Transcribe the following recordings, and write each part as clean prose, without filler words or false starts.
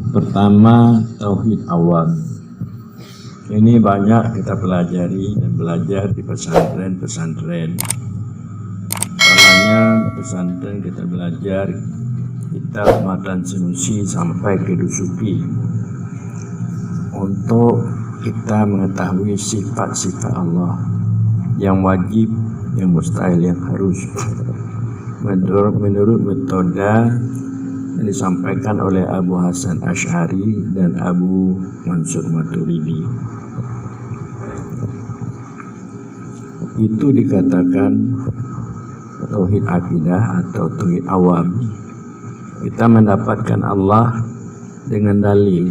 Pertama, tauhid awam. Ini banyak kita pelajari dan belajar di pesantren-pesantren. Namanya pesantren kita belajar kitab Matan Sanusi sampai ke Dusuki untuk kita mengetahui sifat-sifat Allah yang wajib, yang mustahil, yang harus menurut metode yang disampaikan oleh Abu Hasan Asy'ari dan Abu Mansur Maturidi. Itu dikatakan tauhid akidah atau tauhid awam. Kita mendapatkan Allah dengan dalil.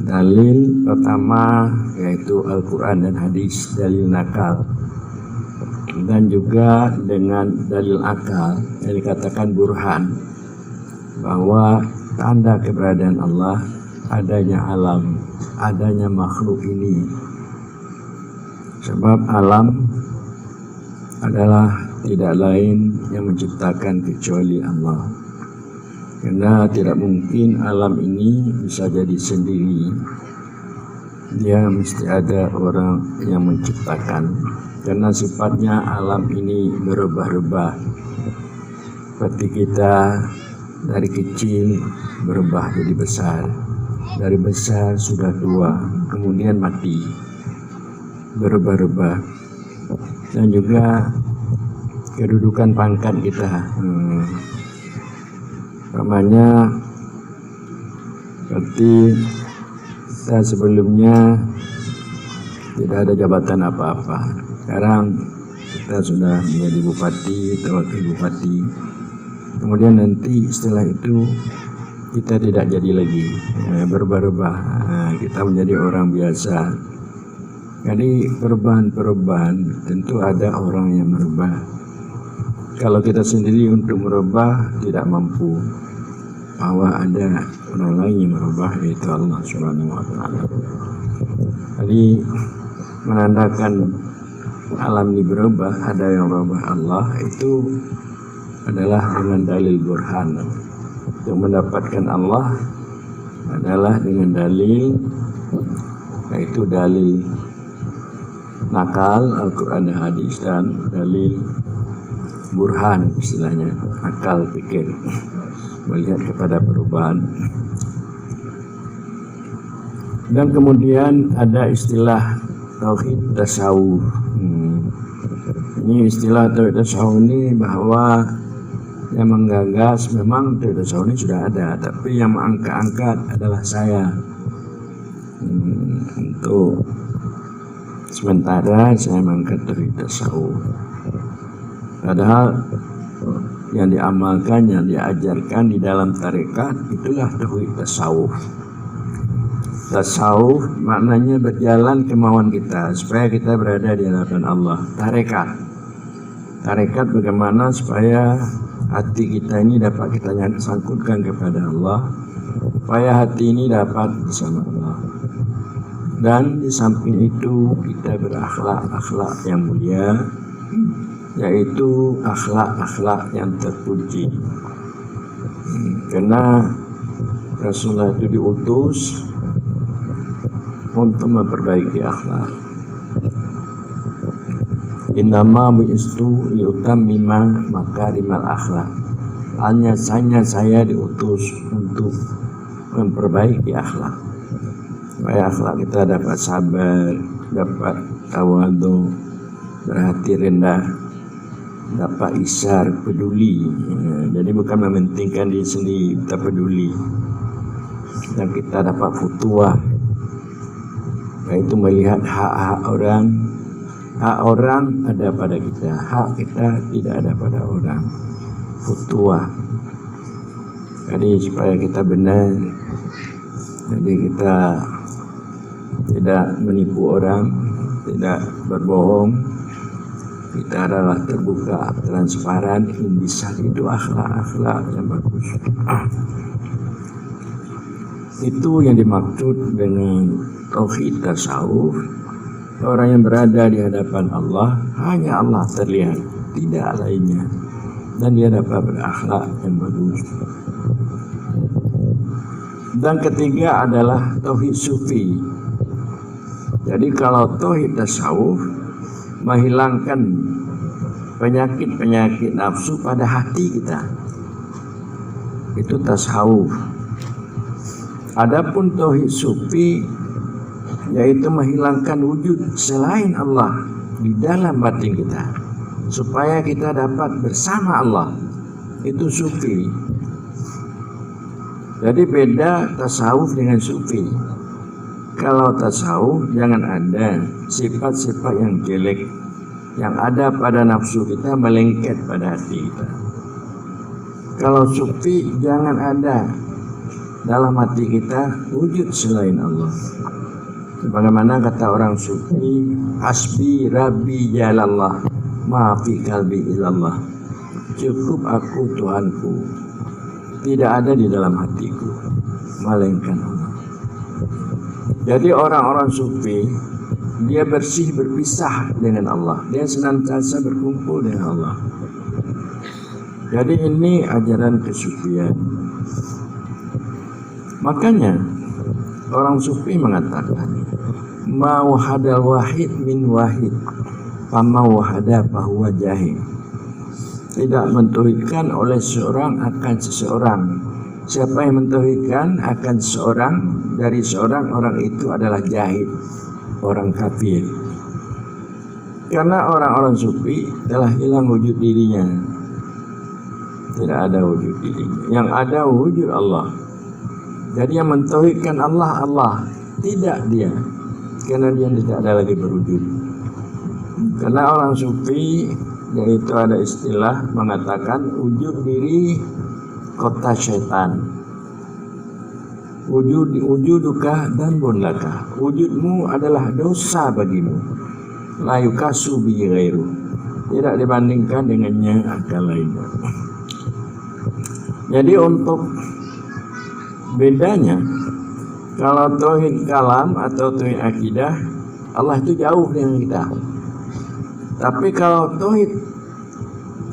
Dalil pertama yaitu Al-Quran dan hadis, dalil nakal. Dan juga dengan dalil akal yang dikatakan burhan, bahwa tanda keberadaan Allah adanya alam, adanya makhluk ini. Sebab alam adalah tidak lain yang menciptakan kecuali Allah. Karena tidak mungkin alam ini bisa jadi sendiri. Dia mesti ada orang yang menciptakan. Karena sifatnya alam ini berubah-ubah. Seperti kita dari kecil berubah jadi besar. Dari besar sudah tua, kemudian mati. Berubah-ubah. Dan juga kedudukan pangkat kita. Namanya seperti kita sebelumnya tidak ada jabatan apa-apa. Sekarang kita sudah menjadi bupati atau wakil bupati. Kemudian nanti setelah itu kita tidak jadi lagi, berubah-ubah. Kita menjadi orang biasa. Jadi perubahan-perubahan tentu ada orang yang merubah. Kalau kita sendiri untuk merubah tidak mampu, bahwa ada orang lain yang merubah, yaitu Allah Subhanahu wa Ta'ala. Jadi menandakan alam ini berubah, ada yang merubah Allah, itu adalah dengan dalil burhan. Untuk mendapatkan Allah adalah dengan dalil, yaitu dalil nakal, Al-Quran dan hadis, dan dalil burhan, istilahnya akal pikir, melihat kepada perubahan. Dan kemudian ada istilah tauhid tasawuf. Ini istilah tauhid tasawuf ini bahwa yang menggagas, memang tauhid tasawuf ini sudah ada, tapi yang mengangkat-angkat adalah saya. Untuk sementara saya mengangkat tauhid tasawuf. Padahal yang diamalkan, yang diajarkan di dalam tarekat itulah tauhid tasawuf. Tasawuf maknanya berjalan kemauan kita supaya kita berada di hadapan Allah. Tarekat bagaimana supaya hati kita ini dapat kita sangkutkan kepada Allah, supaya hati ini dapat bersama Allah. Dan di samping itu kita berakhlak yang mulia, yaitu akhlak-akhlak yang terpuji. Karena Rasulullah itu diutus untuk memperbaiki akhlak. Innama bu'istu liutammima makarimal akhlak. Hanya saya diutus untuk memperbaiki akhlak. Supaya akhlak kita dapat sabar, dapat tawadhu, berhati rendah, dapat isar, peduli. Jadi bukan mementingkan diri sendiri, kita peduli. Dan kita dapat futuwah, yaitu melihat hak-hak orang. Hak orang ada pada kita, hak kita tidak ada pada orang. Futuwah. Jadi supaya kita benar, jadi kita tidak menipu orang, tidak berbohong. Kita adalah terbuka, transparan, bisa itu akhlak-akhlak yang bagus. Itu yang dimaksud dengan tauhid tasawuf. Orang yang berada di hadapan Allah, hanya Allah terlihat, tidak lainnya. dan dia dapat berakhlak yang bagus. Dan ketiga adalah tauhid sufi. Jadi kalau tauhid tasawuf menghilangkan penyakit-penyakit nafsu pada hati kita, itu tasawuf. Adapun tauhid sufi yaitu menghilangkan wujud selain Allah di dalam batin kita supaya kita dapat bersama Allah, itu sufi. Jadi beda tasawuf dengan sufi. Kalau tasawuf jangan ada sifat-sifat yang jelek yang ada pada nafsu kita melengket pada hati kita. Kalau sufi jangan ada dalam hati kita wujud selain Allah. Sebagaimana kata orang sufi, hasbi rabbi jalallah ma fi qalbi illallah. Cukup aku Tuhanku, tidak ada di dalam hatiku melainkan Allah. Jadi orang-orang sufi dia bersih berpisah dengan Allah, dia senantiasa berkumpul dengan Allah. Jadi ini ajaran kesufian. Makanya orang sufi mengatakan ma wahadal wahid min wahid fama wahada fahuwa jahil. Tidak mentauhidkan oleh seorang akan seseorang. Siapa yang mentauhidkan akan seorang dari seorang, orang itu adalah jahil, orang kafir. Karena orang-orang sufi telah hilang wujud dirinya. Tidak ada wujud dirinya. Yang ada wujud Allah. Jadi yang mentauhidkan Allah, Allah. Tidak dia. Karena dia tidak ada lagi berwujud. Karena orang sufi yaitu ada istilah mengatakan wujud diri kota syaitan. Wujuduka dan bonlaka. Wujudmu adalah dosa bagimu. La yukasu bi ghairu. Tidak dibandingkan dengannya akal lainnya. Jadi untuk bedanya, kalau tauhid kalam atau tauhid akidah, Allah itu jauh dengan kita. Tapi kalau tauhid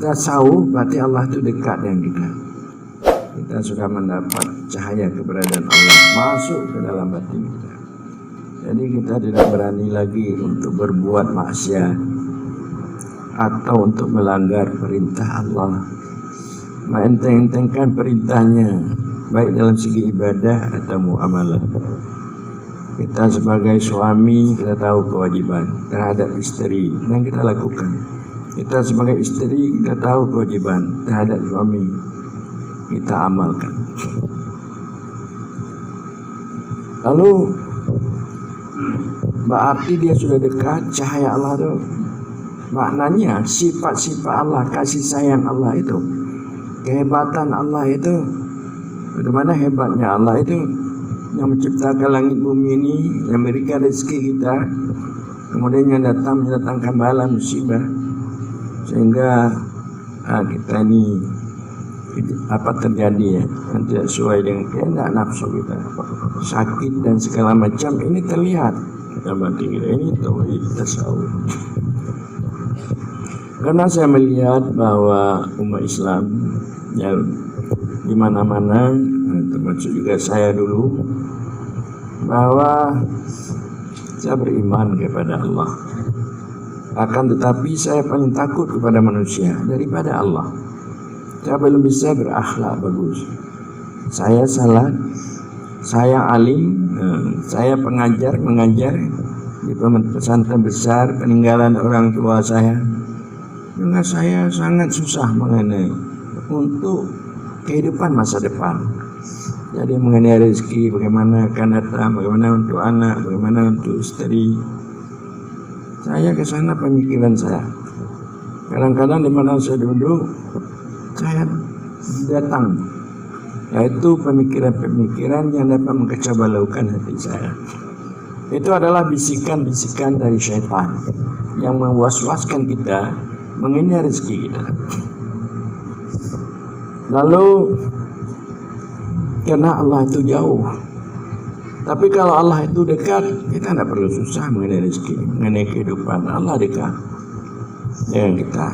tasawuf berarti Allah itu dekat dengan kita. Kita sudah mendapat cahaya keberadaan Allah masuk ke dalam batin kita. Jadi kita tidak berani lagi untuk berbuat maksiat atau untuk melanggar perintah Allah. Menteng-entengkan perintahnya baik dalam segi ibadah atau muamalah. Kita sebagai suami kita tahu kewajiban terhadap istri dan kita lakukan. Kita sebagai istri kita tahu kewajiban terhadap suami, kita amalkan. Lalu berarti dia sudah dekat cahaya Allah itu. Maknanya sifat-sifat Allah, kasih sayang Allah itu, kehebatan Allah itu. Bagaimana hebatnya Allah itu yang menciptakan langit bumi ini, yang memberikan rezeki kita, kemudian yang datang mendatangkan bala musibah, sehingga kita ini apa terjadi ya, yang tidak sesuai dengan kehendak nafsu kita, sakit dan segala macam, ini terlihat dalam hati kita. Ini tauhid tasawuf. Karena saya melihat bahwa umat Islam yang di mana-mana, termasuk juga saya dulu, bahwa saya beriman kepada Allah. Akan tetapi saya paling takut kepada manusia daripada Allah. Saya belum bisa berakhlak bagus. Saya salah, saya alim, saya mengajar di pesantren besar peninggalan orang tua saya. Dengan saya sangat susah mengenai untuk kehidupan masa depan. Jadi mengenai rezeki, bagaimana akan datang, bagaimana untuk anak, bagaimana untuk istri. Saya ke sana pemikiran saya. Kadang-kadang di mana saya duduk, saya datang, yaitu pemikiran-pemikiran yang dapat mengkacau balaukan hati saya. Itu adalah bisikan-bisikan dari syaitan yang mewas-waskan kita mengenai rezeki kita. Lalu karena Allah itu jauh, tapi kalau Allah itu dekat, kita tidak perlu susah mengenai rezeki, mengenai kehidupan. Allah dekat dengan kita.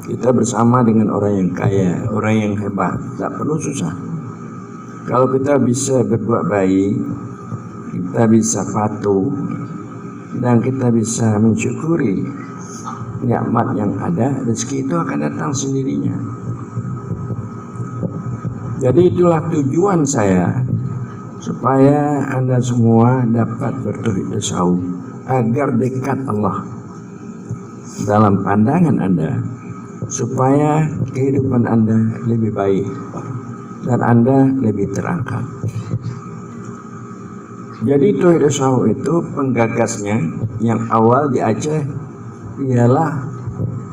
Kita bersama dengan orang yang kaya, orang yang hebat, tak perlu susah. Kalau kita bisa berbuat baik, kita bisa patuh, dan kita bisa mensyukuri nikmat yang ada, rezeki itu akan datang sendirinya. Jadi itulah tujuan saya, supaya Anda semua dapat bertauhid tasawuf agar dekat Allah dalam pandangan Anda, supaya kehidupan Anda lebih baik dan Anda lebih terangkat. Jadi tauhid tasawuf itu penggagasnya yang awal di Aceh ialah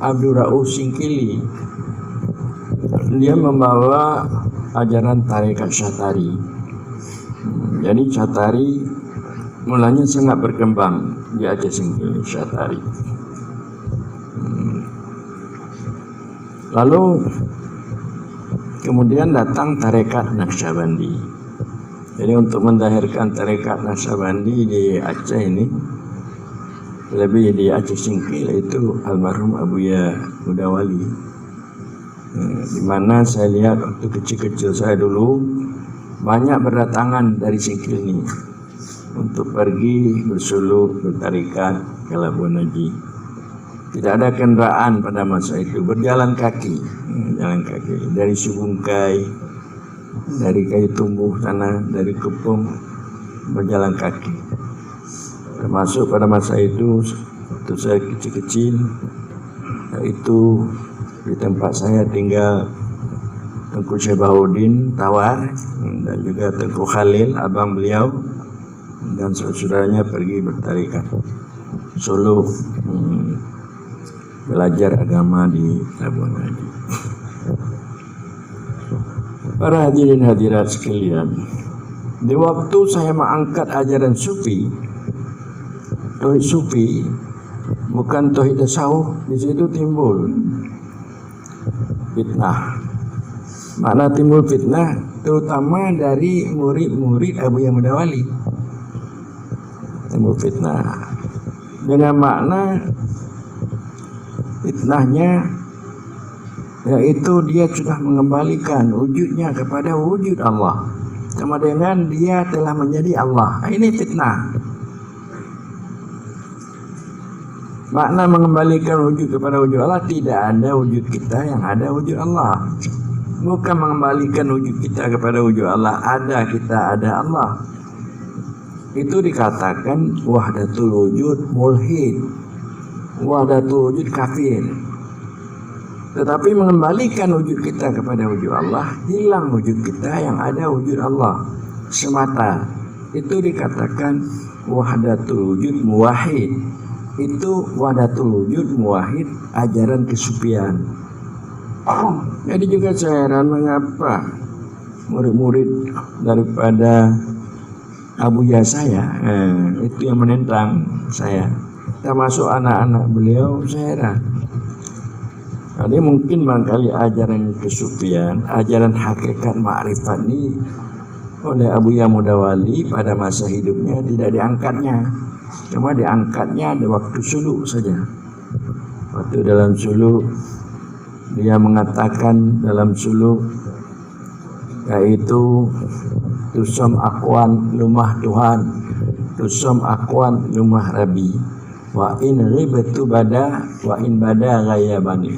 Abdul Rauf Singkili. Dia membawa ajaran tarekat Syatari. Jadi Syatari mulanya sangat berkembang di Aceh Singkili, Syatari. Lalu kemudian datang tarekat Naqsyabandi. Jadi untuk mendahirkan tarekat Naqsyabandi di Aceh ini, lebih di Aceh Singkil, itu almarhum Abuya Mudawali. Di mana saya lihat waktu kecil-kecil saya dulu banyak berdatangan dari Singkil ini untuk pergi bersuluk, bertarikat ke Labuan Haji. Tidak ada kendaraan pada masa itu, berjalan kaki, jalan kaki dari Subungkai, dari Kayu Tumbuh sana, dari Kepung, berjalan kaki. Termasuk pada masa itu, waktu saya kecil-kecil, itu di tempat saya tinggal Tengku Syebahudin Tawar, dan juga Tengku Khalil, abang beliau, dan saudaranya pergi bertarikat Solo, belajar agama di Labuan Haji. Para hadirin hadirat sekalian, di waktu saya mengangkat ajaran sufi, tauhid sufi, bukan tauhid tasawuf, di situ timbul fitnah. Makna timbul fitnah terutama dari murid-murid Abuya Mudawali. Timbul fitnah dengan makna fitnahnya yaitu dia sudah mengembalikan wujudnya kepada wujud Allah, sama dengan dia telah menjadi Allah. Ini fitnah. Makna mengembalikan wujud kepada wujud Allah, tidak ada wujud kita yang ada wujud Allah. Bukan mengembalikan wujud kita kepada wujud Allah, ada kita, ada Allah. Itu dikatakan wahdatul wujud mulhid, wahdatul wujud kafir. Tetapi mengembalikan wujud kita kepada wujud Allah, hilang wujud kita yang ada wujud Allah semata. Itu dikatakan wahdatul wujud muwahhid. Itu wahdatul wujud muwahhid, ajaran kesufian. Jadi juga saya heran mengapa murid-murid daripada Abuya saya itu yang menentang saya, termasuk anak-anak beliau. Saya heran. Jadi mungkin barangkali ajaran kesufian, ajaran hakikat ma'rifat ini oleh Abuya Mudawali pada masa hidupnya tidak diangkatnya. Cuma diangkatnya ada waktu suluk saja. Waktu dalam suluk dia mengatakan dalam suluk, yaitu tusam akwan lumah Tuhan, tusam akwan lumah Rabi, wa in ribatu bada wa in bada ghayabani.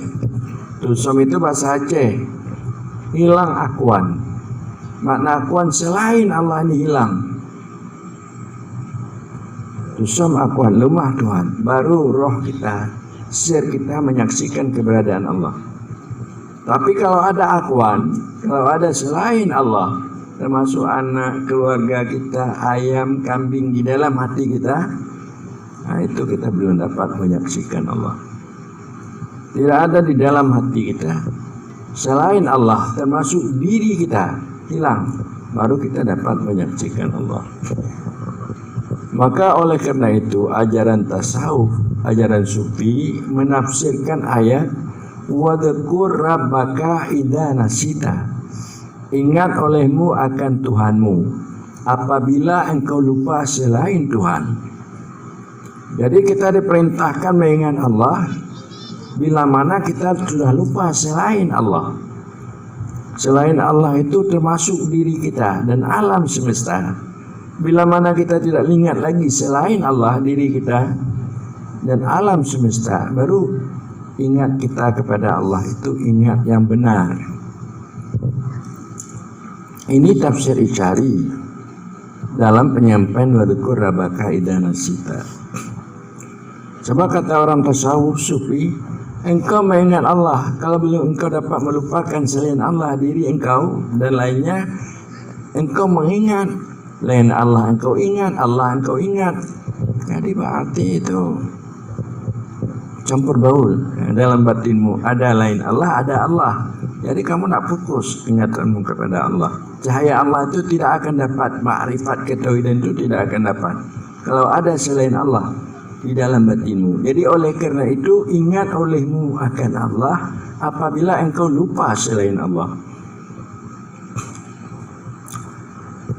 Tusam itu bahasa Aceh, hilang akwan. Makna akwan selain Allah ini hilang. Tusam akwan lumah Tuhan, baru roh kita, sir kita menyaksikan keberadaan Allah. Tapi kalau ada akwan, kalau ada selain Allah, termasuk anak, keluarga kita, ayam, kambing di dalam hati kita, nah itu kita belum dapat menyaksikan Allah. Tidak ada di dalam hati kita selain Allah, termasuk diri kita, hilang, baru kita dapat menyaksikan Allah. Maka oleh karena itu ajaran tasawuf, ajaran sufi menafsirkan ayat wadhkur rabbaka idza nasita. Ingat olehmu akan Tuhanmu apabila engkau lupa selain Tuhan. Jadi kita diperintahkan mengingat Allah bila mana kita sudah lupa selain Allah. Selain Allah itu termasuk diri kita dan alam semesta. Bila mana kita tidak ingat lagi selain Allah, diri kita dan alam semesta, baru ingat kita kepada Allah, itu ingat yang benar. Ini tafsir Isyari dalam penyampaian wadhkur rabbaka idza nasita. Coba kata orang tasawuf sufi, engkau mengingat Allah, kalau belum engkau dapat melupakan selain Allah diri engkau dan lainnya, engkau mengingat lain Allah, engkau ingat Allah, engkau ingat. Jadi berarti itu campur baul dalam batinmu, ada lain Allah, ada Allah. Jadi kamu nak fokus ingatanmu kepada Allah. Cahaya Allah itu tidak akan dapat, makrifat ketauhidan itu tidak akan dapat kalau ada selain Allah di dalam batinmu. Jadi oleh karena itu ingat olehmu akan Allah apabila engkau lupa selain Allah.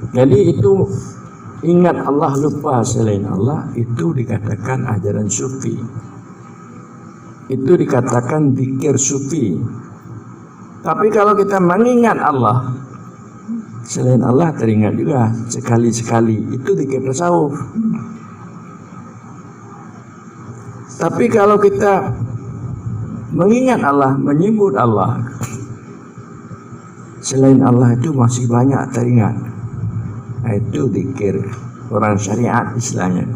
Jadi itu ingat Allah lupa selain Allah, itu dikatakan ajaran sufi. Itu dikatakan zikir sufi. Tapi kalau kita mengingat Allah selain Allah teringat juga sekali-sekali, itu zikir tasawuf. Tapi kalau kita mengingat Allah, menyebut Allah selain Allah, itu masih banyak teringat. Itu zikir orang syariat istilahnya.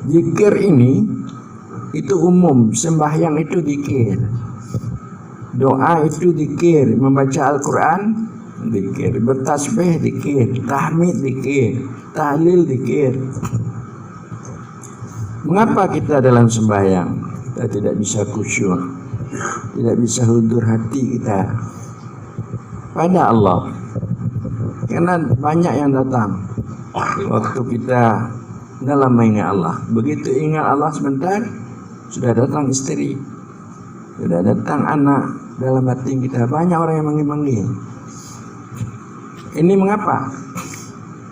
Zikir ini itu umum, sembahyang itu zikir, doa itu zikir, membaca Al-Quran zikir, bertasbih zikir, tahmid zikir, tahlil zikir. Mengapa kita dalam sembahyang kita tidak bisa khusyuk, tidak bisa hudur hati kita pada Allah? Karena banyak yang datang waktu kita dalam mengingat Allah. Begitu ingat Allah sebentar, sudah datang istri, sudah datang anak dalam hati kita. Banyak orang yang manggil-manggil. Ini mengapa?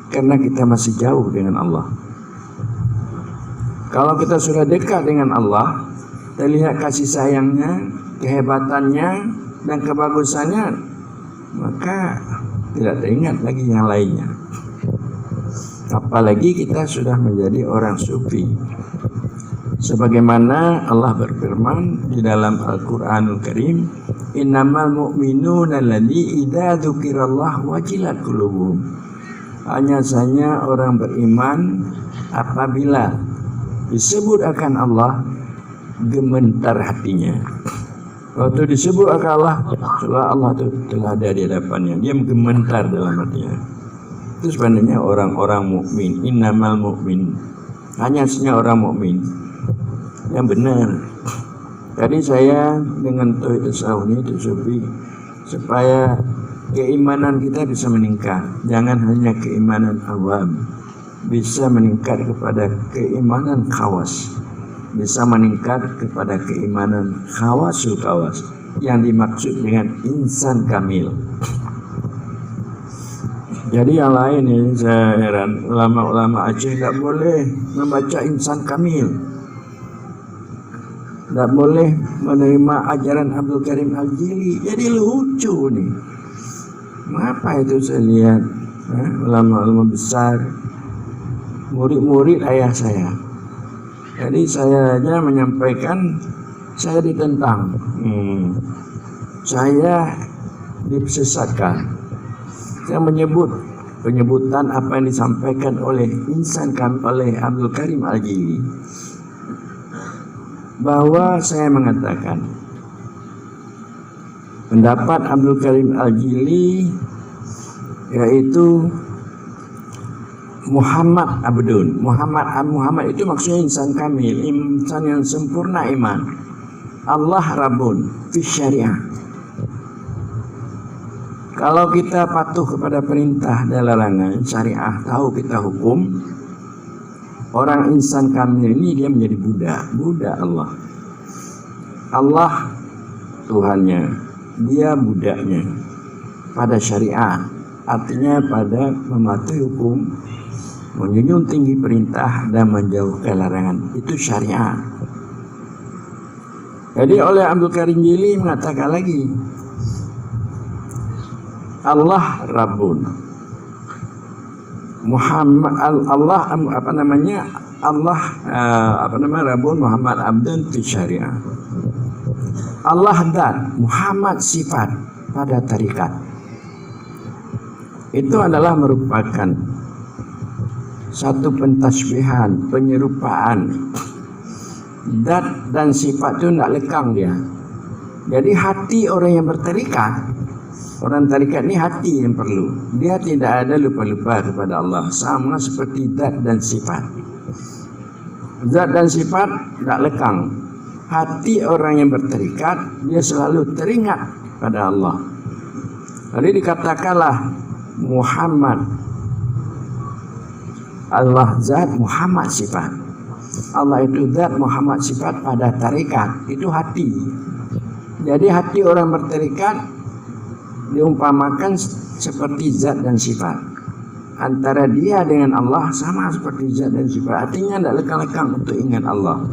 Karena kita masih jauh dengan Allah. Kalau kita sudah dekat dengan Allah, terlihat kasih sayangnya, kehebatannya, dan kebagusannya, maka tidak teringat lagi yang lainnya. Apalagi kita sudah menjadi orang sufi. Sebagaimana Allah berfirman di dalam Al-Quranul Karim, innamal mu'minuna alladzi idza dzukirallah wajilat qulubuhum. Hanya saja orang beriman apabila disebut akan Allah gemetar hatinya. Waktu disebut akan Allah, setelah Allah itu telah ada di hadapannya, dia gemetar dalam hatinya. Itu sebenarnya orang-orang mukmin. Innamal mu'min, hanya saja orang mukmin yang benar. Jadi saya dengan tauhid tasawuf ini sufi, supaya keimanan kita bisa meningkat. Jangan hanya keimanan awam, bisa meningkat kepada keimanan khawas, bisa meningkat kepada keimanan khawasul khawas, yang dimaksud dengan insan kamil. Jadi yang lain ini saya heran, ulama-ulama Aceh tidak boleh membaca insan kamil, tidak boleh menerima ajaran Abdul Karim Al-Jili. Jadi lucu nih. Mengapa itu saya lihat ulama-ulama besar, murid-murid ayah saya. Jadi saya aja menyampaikan, saya ditentang, saya disesatkan. Saya menyebut penyebutan apa yang disampaikan oleh insan oleh Abdul Karim Al-Jili, bahwa saya mengatakan pendapat Abdul Karim Al-Jili yaitu Muhammad Abdun. Muhammad itu maksudnya insan kamil, insan yang sempurna iman. Allah Rabbun fi syariah. Kalau kita patuh kepada perintah dan larangan syariah, tahu kita hukum, orang insan kamil ini dia menjadi budak Allah. Allah Tuhannya, dia budaknya pada syariat, artinya pada mematuhi hukum, menjunjung tinggi perintah dan menjauhkan larangan. Itu syariat. Jadi oleh Abdul Karim Jili mengatakan lagi, Allah Rabbun, Muhammad Allah Rabbun, Muhammad Abdun fi syariah. Allah dan Muhammad sifat pada tarikat. Itu adalah merupakan satu pentasbihan, penyerupaan. Dat dan sifat itu tidak lekang dia. Jadi hati orang yang bertarikat, orang tarikat ini hati yang perlu. Dia tidak ada lupa-lupa kepada Allah, sama seperti dat dan sifat. Zat dan sifat tidak lekang. Hati orang yang bertarikat, dia selalu teringat pada Allah. Jadi dikatakanlah Muhammad, Allah zat, Muhammad sifat. Allah itu zat, Muhammad sifat pada tarikat. Itu hati. Jadi hati orang bertarikat diumpamakan seperti zat dan sifat. Antara dia dengan Allah sama seperti zat dan sifat. Artinya tidak lekang-lekang untuk ingat Allah.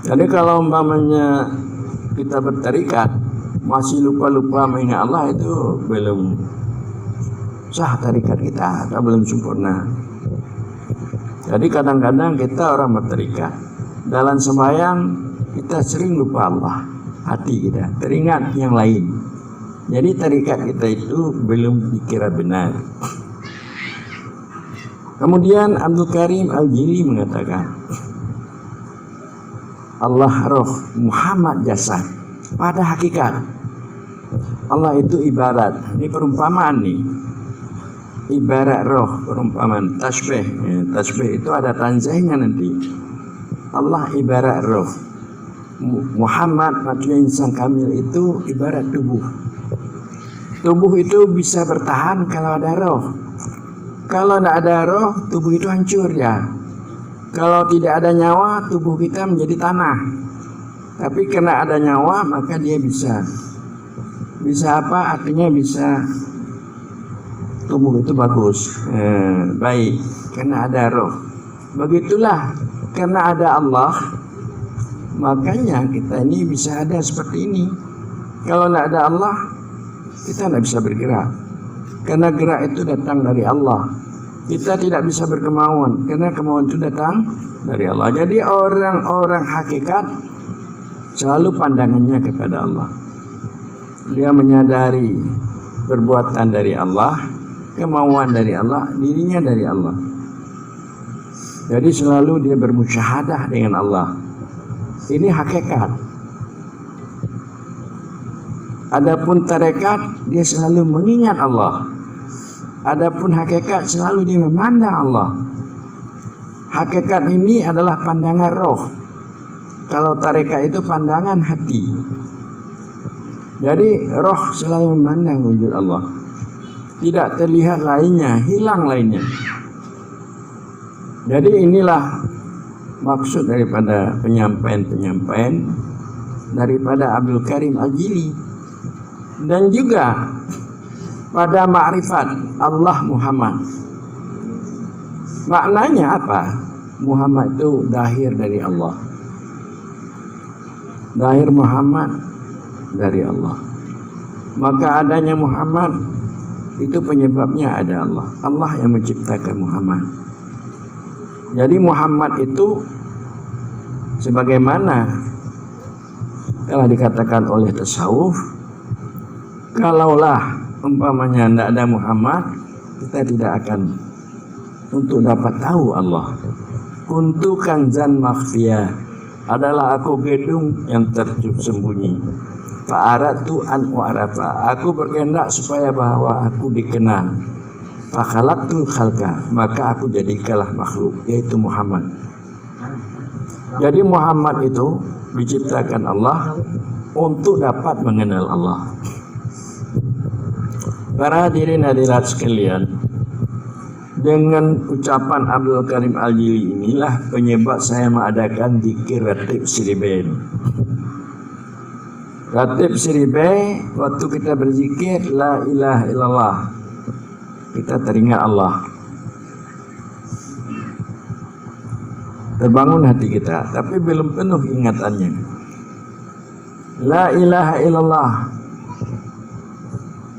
Jadi kalau umpamanya kita bertarikat masih lupa-lupa mengingat Allah, itu belum sah tarikat kita, atau belum sempurna. Jadi kadang-kadang kita orang bertarikat, dalam sembahyang kita sering lupa Allah, hati kita teringat yang lain. Jadi tarikat kita itu belum dikira benar. Kemudian Abdul Karim Al-Jili mengatakan, Allah roh, Muhammad jasad. Pada hakikat Allah itu ibarat. Ini perumpamaan nih. Ibarat roh, perumpamaan tasbih. Tasbih itu ada tanzihnya nanti. Allah ibarat roh. Muhammad maksudnya insan kamil itu ibarat tubuh. Tubuh itu bisa bertahan kalau ada roh. Kalau tidak ada roh, tubuh itu hancur ya. Kalau tidak ada nyawa, tubuh kita menjadi tanah. Tapi karena ada nyawa, maka dia bisa apa? Artinya bisa tubuh itu bagus, baik, karena ada roh. Begitulah, karena ada Allah, makanya kita ini bisa ada seperti ini. Kalau tidak ada Allah, kita tidak bisa bergerak. Karena gerak itu datang dari Allah. Kita tidak bisa berkemauan, karena kemauan itu datang dari Allah. Jadi orang-orang hakikat selalu pandangannya kepada Allah. Dia menyadari perbuatan dari Allah, kemauan dari Allah, dirinya dari Allah. Jadi selalu dia bermusyahadah dengan Allah. Ini hakikat. Adapun tarekat, dia selalu mengingat Allah. Adapun hakikat, selalu dia memandang Allah. Hakikat ini adalah pandangan roh. Kalau tarekat itu pandangan hati. Jadi roh selalu memandang wujud Allah. Tidak terlihat lainnya, hilang lainnya. Jadi inilah maksud daripada penyampaian daripada Abdul Karim Al-Jili. Dan juga pada ma'rifat Allah Muhammad. Maknanya apa? Muhammad itu zahir dari Allah. Zahir Muhammad dari Allah. Maka adanya Muhammad itu penyebabnya ada Allah. Allah yang menciptakan Muhammad. Jadi Muhammad itu sebagaimana telah dikatakan oleh tasawuf, kalaulah umpamanya tidak ada Muhammad, kita tidak akan untuk dapat tahu Allah. Kuntu kanzan makhfiyah, adalah aku gedung yang tersembunyi. Fa'aratu an wa'arafa, aku berkehendak supaya bahwa aku dikenal. Fakhalaqtul khalqa, maka aku jadikanlah makhluk, yaitu Muhammad. Jadi Muhammad itu diciptakan Allah untuk dapat mengenal Allah. Para hadirin hadirat sekalian, dengan ucapan Abdul Karim Al-Jili inilah penyebab saya mengadakan zikir ratib siribain. Ratib siribain, waktu kita berzikir la ilaha illallah, kita teringat Allah. terbangun hati kita, tapi belum penuh ingatannya. La ilaha illallah,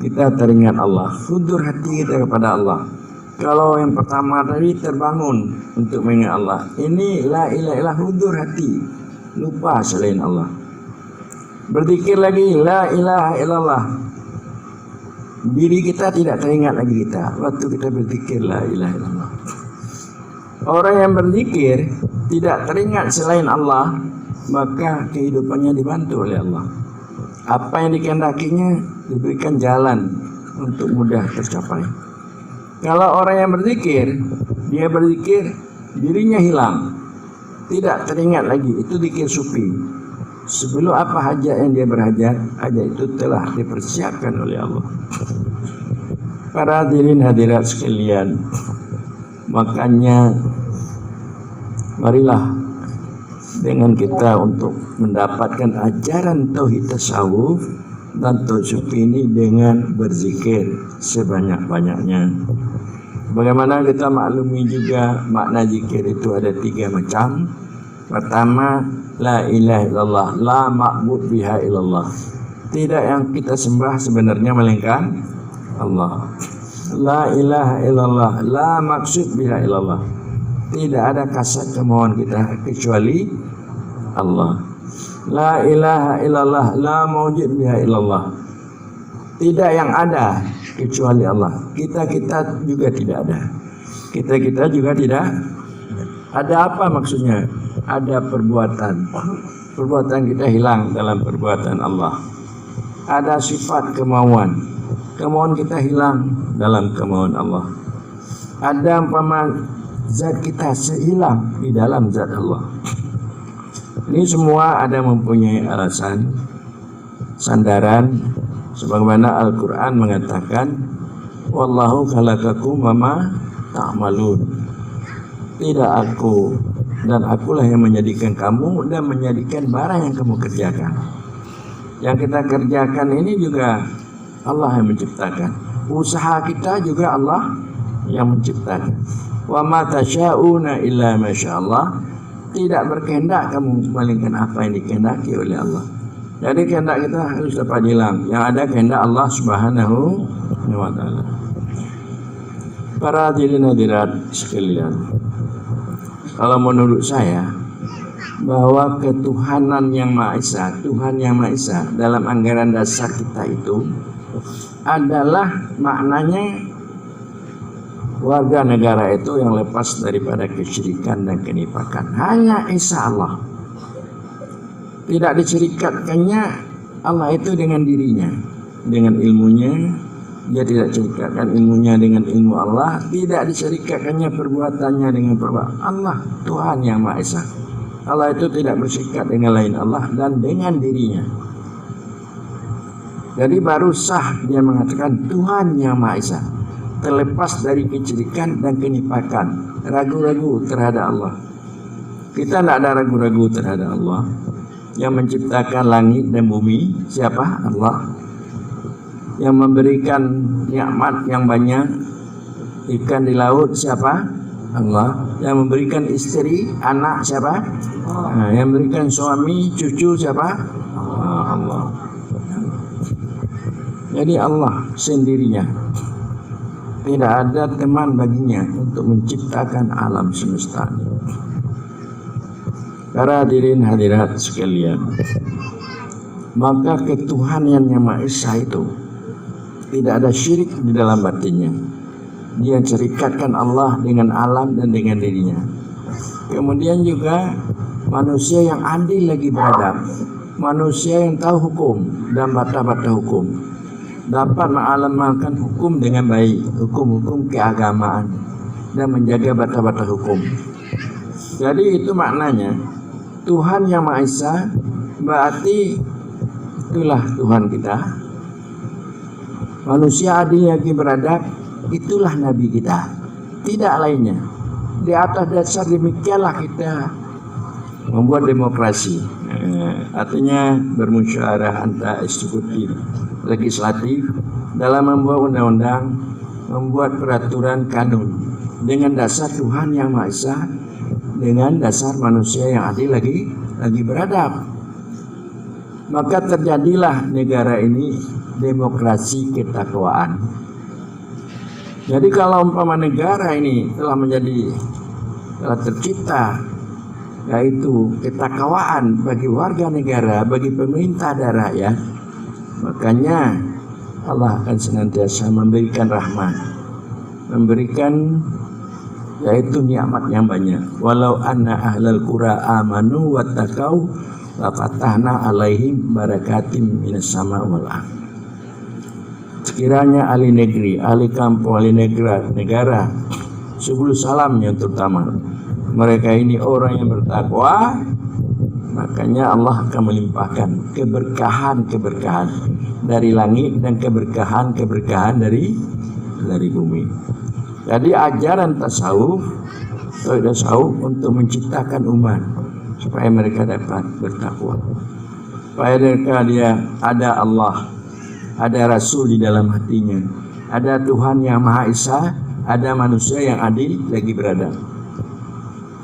kita teringat Allah, hudur hati kita kepada Allah. Kalau yang pertama tadi terbangun untuk mengingat Allah, ini la ilaha illallah, hudur hati, lupa selain Allah. Berzikir lagi la ilaha illallah, diri kita tidak teringat lagi kita waktu kita berzikir la ilaha illallah. Orang yang berzikir tidak teringat selain Allah, maka kehidupannya dibantu oleh Allah. Apa yang dikehendakinya diberikan jalan untuk mudah tercapai. Kalau orang yang berzikir, dia berzikir dirinya hilang, tidak teringat lagi, itu zikir sufi. Sebelum apa hajat yang dia berhajat, hajat itu telah dipersiapkan oleh Allah. Para hadirin hadirat sekalian, makanya marilah dengan kita untuk mendapatkan ajaran tauhid tasawuf dan tauhid sufi ini dengan berzikir sebanyak-banyaknya. Bagaimana kita maklumi juga makna zikir itu ada 3 macam. Pertama, la ilaha illallah, la ma'bud biha illallah. Tidak yang kita sembah sebenarnya melainkan Allah. La ilaha illallah, la maksud biha illallah. Tidak ada kasat kemauan kita kecuali Allah. La ilaha illallah, la mawjud biha illallah. Tidak yang ada kecuali Allah. Kita juga tidak ada. Kita juga tidak ada. Apa maksudnya? Ada perbuatan. Perbuatan kita hilang dalam perbuatan Allah. Ada sifat kemauan. Kemauan kita hilang dalam kemauan Allah. Ada umpama zat kita hilang di dalam zat Allah. Ini semua ada mempunyai alasan, sandaran, sebagaimana Al-Quran mengatakan, wallahu khalaqakum wama ta'malun. Tidak aku dan akulah yang menjadikan kamu dan menjadikan barang yang kamu kerjakan. Yang kita kerjakan ini juga Allah yang menciptakan. Usaha kita juga Allah yang menciptakan. Wa ma tasya'una illa masyaallah. Tidak berkehendak kamu melainkan apa yang dikehendaki oleh Allah. Jadi kehendak kita harus dapat hilang. Yang ada kehendak Allah Subhanahu wa taala. Para hadirin hadirat sekalian, kalau menurut saya bahwa ketuhanan yang Maha Esa, Tuhan yang Maha Esa dalam anggaran dasar kita itu adalah maknanya warga negara itu yang lepas daripada kesyirikan dan kenifakan. Hanya Esa Allah. Tidak diserikatkannya Allah itu dengan dirinya, dengan ilmunya. Dia tidak serikatkan ilmunya dengan ilmu Allah. Tidak diserikatkannya perbuatannya dengan perbuatan Allah. Tuhan yang Maha Esa. Allah itu tidak berserikat dengan lain Allah dan dengan dirinya. Jadi baru sah dia mengatakan Tuhan yang Maha Esa, terlepas dari kesyirikan dan kenifakan, ragu-ragu terhadap Allah. Kita tidak ada ragu-ragu terhadap Allah. Yang menciptakan langit dan bumi siapa? Allah. Yang memberikan nikmat yang banyak, ikan di laut siapa? Allah. Yang memberikan istri, anak siapa? Yang memberikan suami, cucu siapa? Allah. Jadi Allah sendirinya. Tidak ada teman baginya untuk menciptakan alam semesta. Para hadirin hadirat sekalian, maka ketuhanan yang Maha Esa itu tidak ada syirik di dalam batinnya. Dia serikatkan Allah dengan alam dan dengan dirinya. Kemudian juga manusia yang adil lagi beradab, manusia yang tahu hukum dan bata-bata hukum, dapat mengamalkan hukum dengan baik, hukum-hukum keagamaan, dan menjaga bata-bata hukum. Jadi itu maknanya Tuhan yang Maha Esa, berarti itulah Tuhan kita. Manusia adil lagi beradab, itulah Nabi kita, tidak lainnya. Di atas dasar demikianlah kita membuat demokrasi, artinya bermusyawarah antara eksekutif legislatif dalam membuat undang-undang, membuat peraturan kanun dengan dasar Tuhan yang Maha Esa dengan dasar manusia yang adil lagi beradab. Maka terjadilah negara ini demokrasi ketakwaan. Jadi kalau umpama negara ini telah tercipta yaitu ketakwaan bagi warga negara, bagi pemerintah dan rakyat, makanya Allah akan senantiasa memberikan rahmat, memberikan yaitu nikmat yang banyak. Walau anna ahlal qura amanu wattaqau lafatahna alaihim barakatim minas sama wal ardh. Sekiranya ahli negeri, ahli kampung, ahli negara, sebelum salamnya terutama, mereka ini orang yang bertakwa, makanya Allah akan melimpahkan keberkahan dari langit dan keberkahan dari bumi. Jadi ajaran tasawuf untuk menciptakan umat supaya mereka dapat bertakwa, supaya mereka ada Allah, ada Rasul di dalam hatinya, ada Tuhan yang Maha Esa, ada manusia yang adil lagi beradab.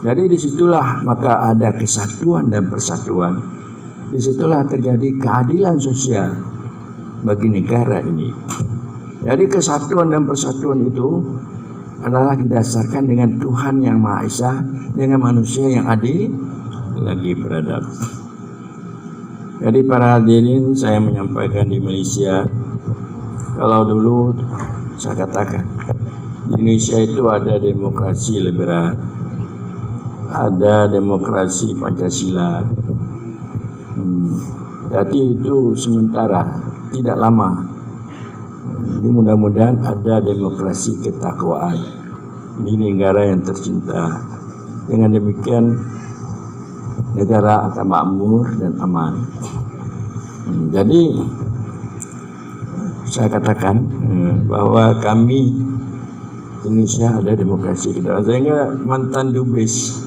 Jadi disitulah maka ada kesatuan dan persatuan. Disitulah terjadi keadilan sosial bagi negara ini. Jadi kesatuan dan persatuan itu adalah didasarkan dengan Tuhan yang Maha Esa, dengan manusia yang adil lagi beradab. Jadi para hadirin, saya menyampaikan di Malaysia, kalau dulu saya katakan di Indonesia itu ada demokrasi liberal, ada demokrasi Pancasila. Jadi itu sementara, tidak lama. Jadi mudah-mudahan ada demokrasi ketakwaan di negara yang tercinta. Dengan demikian negara akan makmur dan aman. Jadi saya katakan bahwa kami Indonesia ada demokrasi kita. Sehingga mantan dubes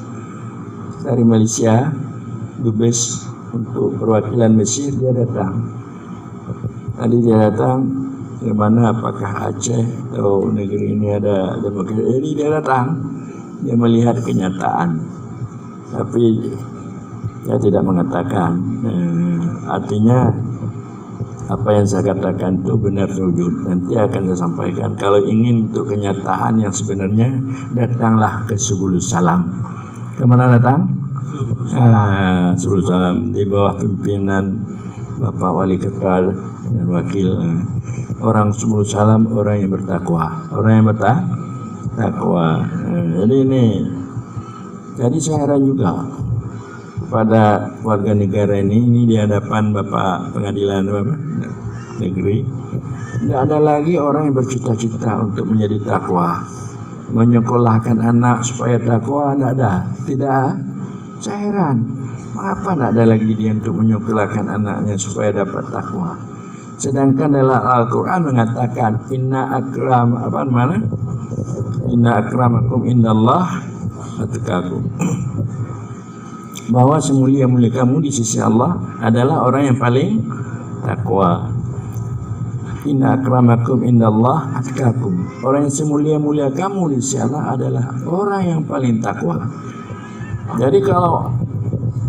dari Malaysia, dubes untuk perwakilan Mesir, dia datang. Tadi dia datang ke mana, apakah Aceh atau negeri ini ada demokrasi. Jadi dia datang, dia melihat kenyataan, tapi dia tidak mengatakan. Artinya apa yang saya katakan itu benar wujud. Nanti akan saya sampaikan. Kalau ingin untuk kenyataan yang sebenarnya, datanglah ke Subul Salam. Kemana datang? Subul Salam di bawah pimpinan Bapak Wali Kekal dan Wakil. Orang Subul Salam orang yang bertakwa, orang yang bertakwa. Jadi saya heran juga pada warga negara ini di hadapan Bapak Pengadilan Negeri, tidak ada lagi orang yang bercita-cita untuk menjadi takwa, menyekolahkan anak supaya takwa. Tidak. Saya heran, mengapa tidak ada lagi dia untuk menyekolahkan anaknya supaya dapat takwa? Sedangkan dalam Al-Quran mengatakan inna akramakum indallah atqakum, bahwa semulia-mulia kamu di sisi Allah adalah orang yang paling takwa. Inna akramakum indallah atqakum, orang yang semulia-mulia kamu di sisi Allah adalah orang yang paling takwa. Jadi kalau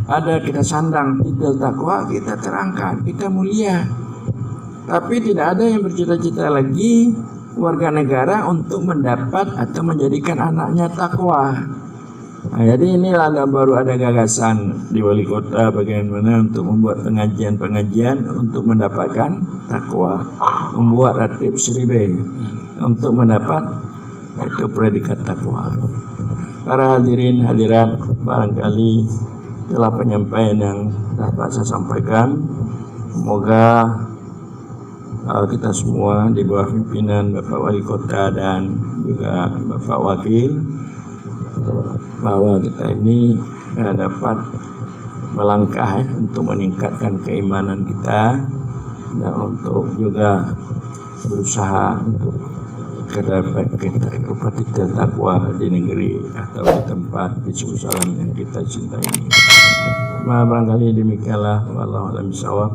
ada kita sandang titel takwa, kita terangkan, kita mulia. Tapi tidak ada yang bercita-cita lagi warga negara untuk mendapat atau menjadikan anaknya takwa. Nah, jadi inilah baru ada gagasan di wali kota bagaimana untuk membuat pengajian-pengajian untuk mendapatkan takwa, membuat ratib seribe untuk mendapat itu predikat takwa. Para hadirin hadirat, barangkali telah penyampaian yang dapat saya sampaikan. Semoga kita semua di bawah pimpinan Bapak Wali Kota dan juga Bapak Wakil, bahwa kita ini dapat melangkah untuk meningkatkan keimanan kita dan untuk juga berusaha untuk dapat kita upati takwa di negeri atau di tempat di Subul Salam yang kita cintai ini. Barangkali demikianlah, wallahu a'lam bishawab.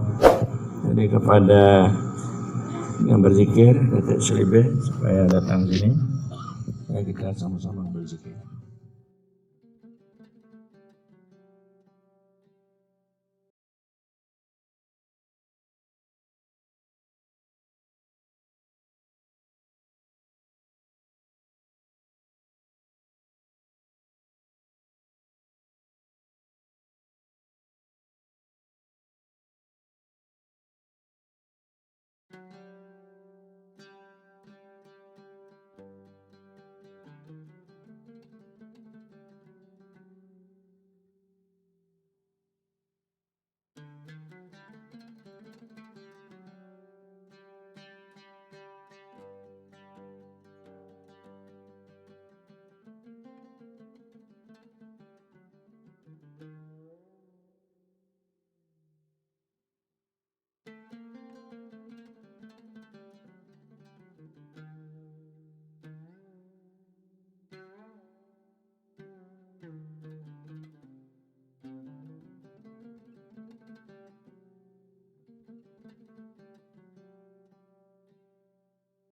Jadi kepada yang berzikir, Datuk Selibeh supaya datang sini, supaya kita sama-sama berzikir. Thank